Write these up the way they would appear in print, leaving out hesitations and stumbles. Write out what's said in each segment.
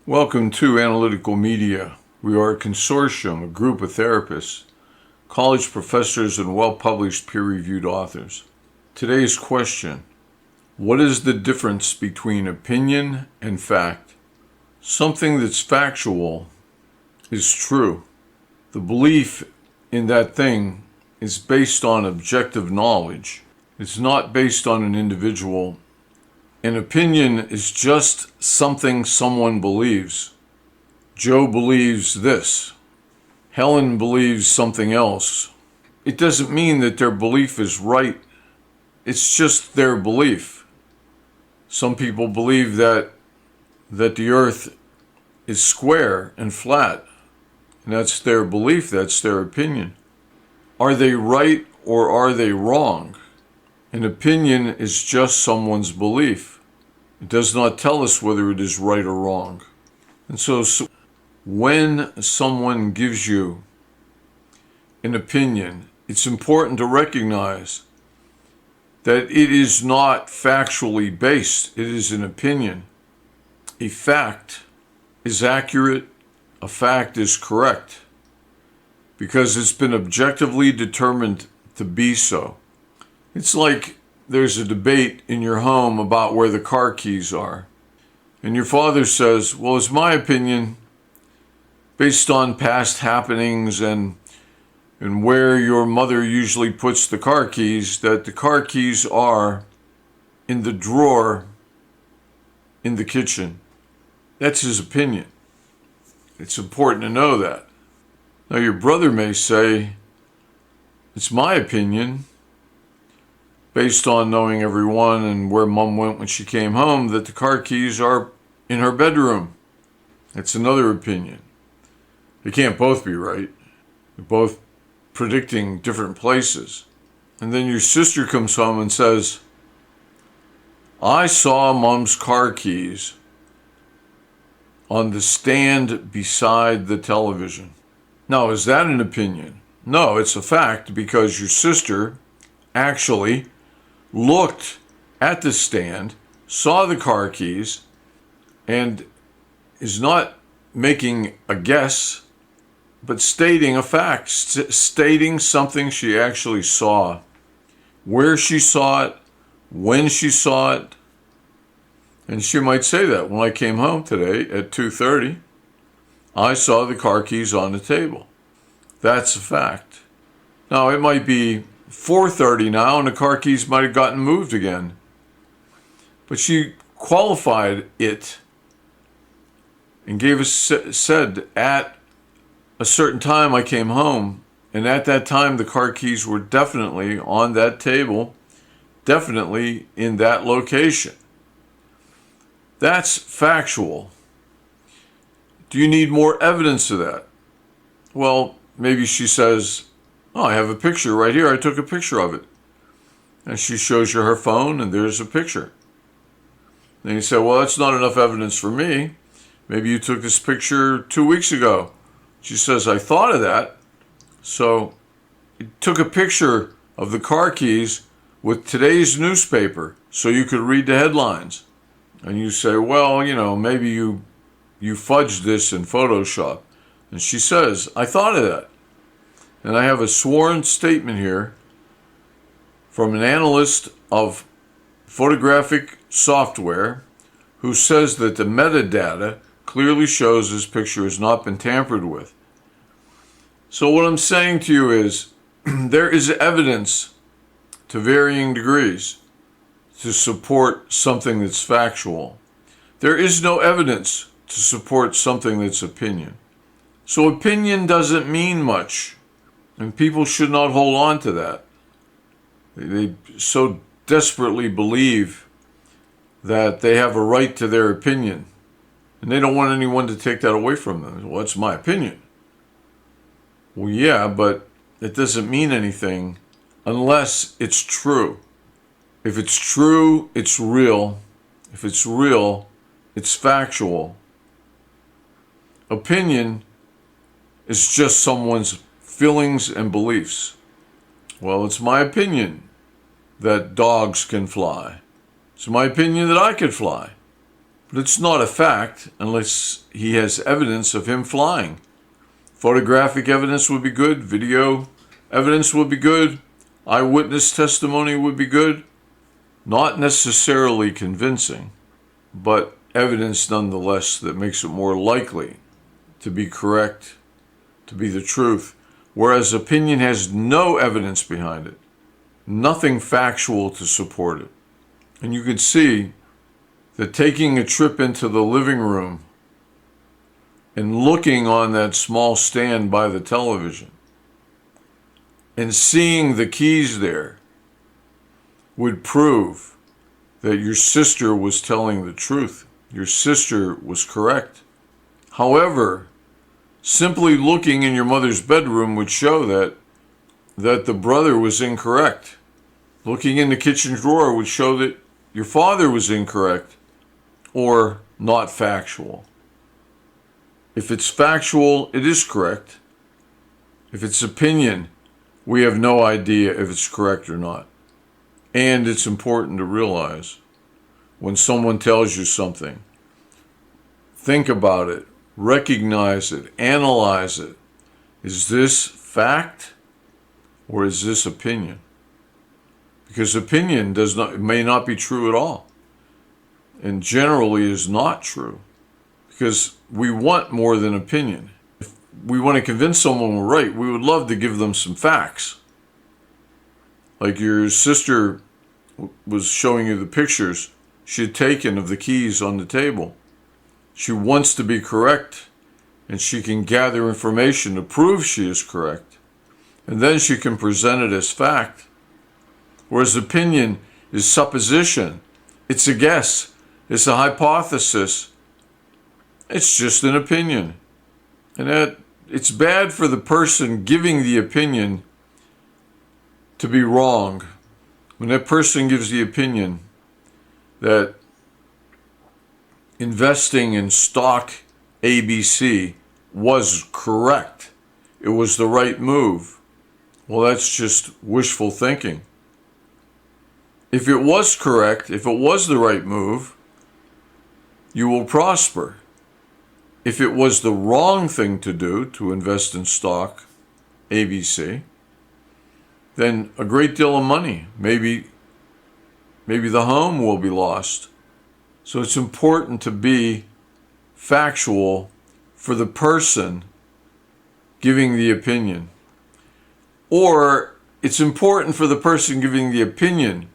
Welcome to Analytical Media. We are a consortium, a group of therapists, college professors, and well-published peer-reviewed authors. Today's question: what is the difference between opinion and fact? Something that's factual is true. The belief in that thing is based on objective knowledge. It's not based on an individual. An opinion is just something someone believes. Joe believes this. Helen believes something else. It doesn't mean that their belief is right. It's just their belief. Some people believe that the earth is square and flat. And that's their belief, that's their opinion. Are they right or are they wrong? An opinion is just someone's belief. It does not tell us whether it is right or wrong. And so when someone gives you an opinion, it's important to recognize that it is not factually based. It is an opinion. A fact is accurate. A fact is correct because it's been objectively determined to be so. It's like there's a debate in your home about where the car keys are. And your father says, well, it's my opinion, based on past happenings and where your mother usually puts the car keys, that the car keys are in the drawer in the kitchen. That's his opinion. It's important to know that. Now, your brother may say, it's my opinion, based on knowing everyone and where mom went when she came home, that the car keys are in her bedroom. That's another opinion. They can't both be right. They're both predicting different places. And then your sister comes home and says, I saw mom's car keys on the stand beside the television. Now, is that an opinion? No, it's a fact because your sister actually looked at the stand, saw the car keys, and is not making a guess, but stating a fact, stating something she actually saw. Where she saw it, when she saw it. And she might say that when I came home today at 2:30, I saw the car keys on the table. That's a fact. Now, it might be 4:30 now, and the car keys might have gotten moved again. But she qualified it and said at a certain time I came home, and at that time the car keys were definitely on that table, definitely in that location. That's factual. Do you need more evidence of that? Well, maybe she says, oh, I have a picture right here. I took a picture of it. And she shows you her phone, and there's a picture. Then you say, well, that's not enough evidence for me. Maybe you took this picture 2 weeks ago. She says, I thought of that. So you took a picture of the car keys with today's newspaper so you could read the headlines. And you say, well, maybe you fudged this in Photoshop. And she says, I thought of that. And I have a sworn statement here from an analyst of photographic software who says that the metadata clearly shows this picture has not been tampered with. So what I'm saying to you is there is evidence to varying degrees to support something that's factual. There is no evidence to support something that's opinion. So opinion doesn't mean much. And people should not hold on to that. They so desperately believe that they have a right to their opinion. And they don't want anyone to take that away from them. Well, that's my opinion. Well, yeah, but it doesn't mean anything unless it's true. If it's true, it's real. If it's real, it's factual. Opinion is just someone's feelings and beliefs. Well, it's my opinion that dogs can fly. It's my opinion that I could fly. But it's not a fact unless he has evidence of him flying. Photographic evidence would be good. Video evidence would be good. Eyewitness testimony would be good. Not necessarily convincing, but evidence nonetheless that makes it more likely to be correct, to be the truth. Whereas opinion has no evidence behind it, nothing factual to support it. And you can see that taking a trip into the living room and looking on that small stand by the television and seeing the keys there would prove that your sister was telling the truth. Your sister was correct. However, simply looking in your mother's bedroom would show that the brother was incorrect. Looking in the kitchen drawer would show that your father was incorrect or not factual. If it's factual, it is correct. If it's opinion, we have no idea if it's correct or not. And it's important to realize when someone tells you something, think about it, recognize it, analyze it. Is this fact or is this opinion? Because opinion may not be true at all, and generally is not true, because we want more than opinion. If we want to convince someone we're right, we would love to give them some facts. Like your sister was showing you the pictures she had taken of the keys on the table. She wants to be correct, and she can gather information to prove she is correct, and then she can present it as fact. Whereas opinion is supposition. It's a guess. It's a hypothesis. It's just an opinion. And that it's bad for the person giving the opinion to be wrong. When that person gives the opinion that investing in stock ABC was correct, it was the right move, well, that's just wishful thinking. If it was correct, if it was the right move, you will prosper. If it was the wrong thing to do, to invest in stock ABC, then a great deal of money, maybe the home will be lost. So it's important to be factual for the person giving the opinion. Or it's important for the person giving the opinion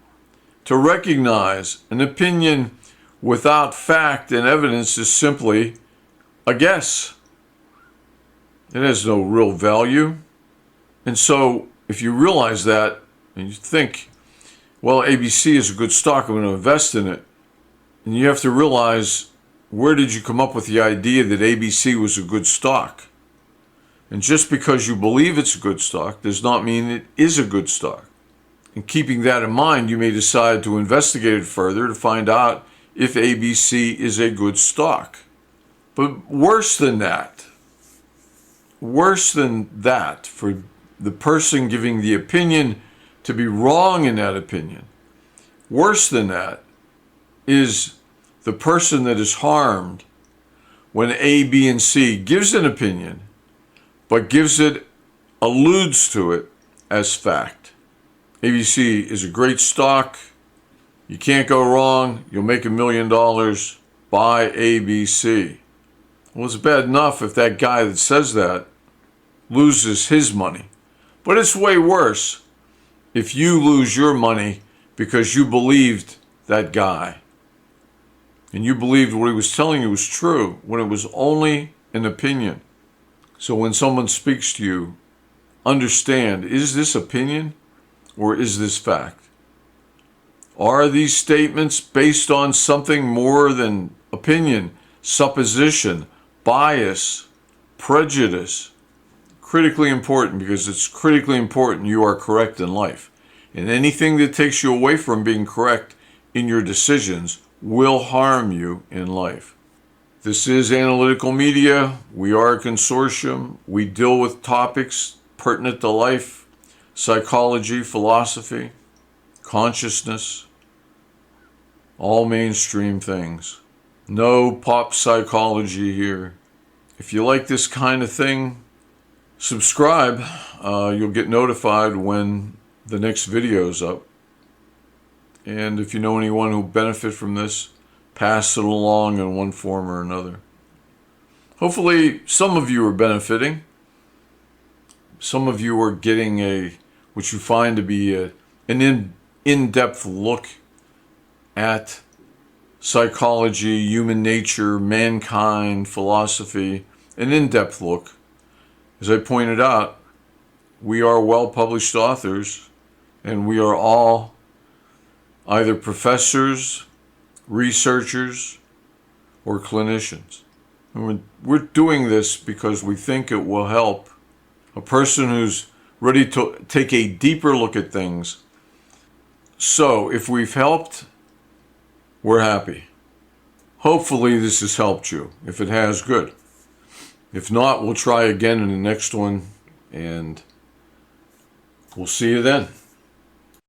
to recognize an opinion without fact and evidence is simply a guess. It has no real value. And so if you realize that and you think, well, ABC is a good stock, I'm going to invest in it. And you have to realize, where did you come up with the idea that ABC was a good stock? And just because you believe it's a good stock does not mean it is a good stock. And keeping that in mind, you may decide to investigate it further to find out if ABC is a good stock. But worse than that, for the person giving the opinion to be wrong in that opinion, worse than that is the person that is harmed when A, B, and C gives an opinion, but alludes to it as fact. ABC is a great stock. You can't go wrong. You'll make $1 million. Buy ABC. Well, it's bad enough if that guy that says that loses his money. But it's way worse if you lose your money because you believed that guy. And you believed what he was telling you was true when it was only an opinion. So when someone speaks to you, understand, is this opinion or is this fact? Are these statements based on something more than opinion, supposition, bias, prejudice? Critically important, because it's critically important you are correct in life. And anything that takes you away from being correct in your decisions will harm you in life. This is Analytical Media. We are a consortium. We deal with topics pertinent to life, psychology, philosophy, consciousness, all mainstream things. No pop psychology here. If you like this kind of thing, subscribe. You'll get notified when the next video is up. And if you know anyone who'll benefit from this, pass it along in one form or another. Hopefully, some of you are benefiting. Some of you are getting what you find to be an in-depth look at psychology, human nature, mankind, philosophy, an in-depth look. As I pointed out, we are well-published authors, and we are all either professors, researchers, or clinicians. And we're doing this because we think it will help a person who's ready to take a deeper look at things. So, if we've helped, we're happy. Hopefully this has helped you. If it has, good. If not, we'll try again in the next one, and we'll see you then.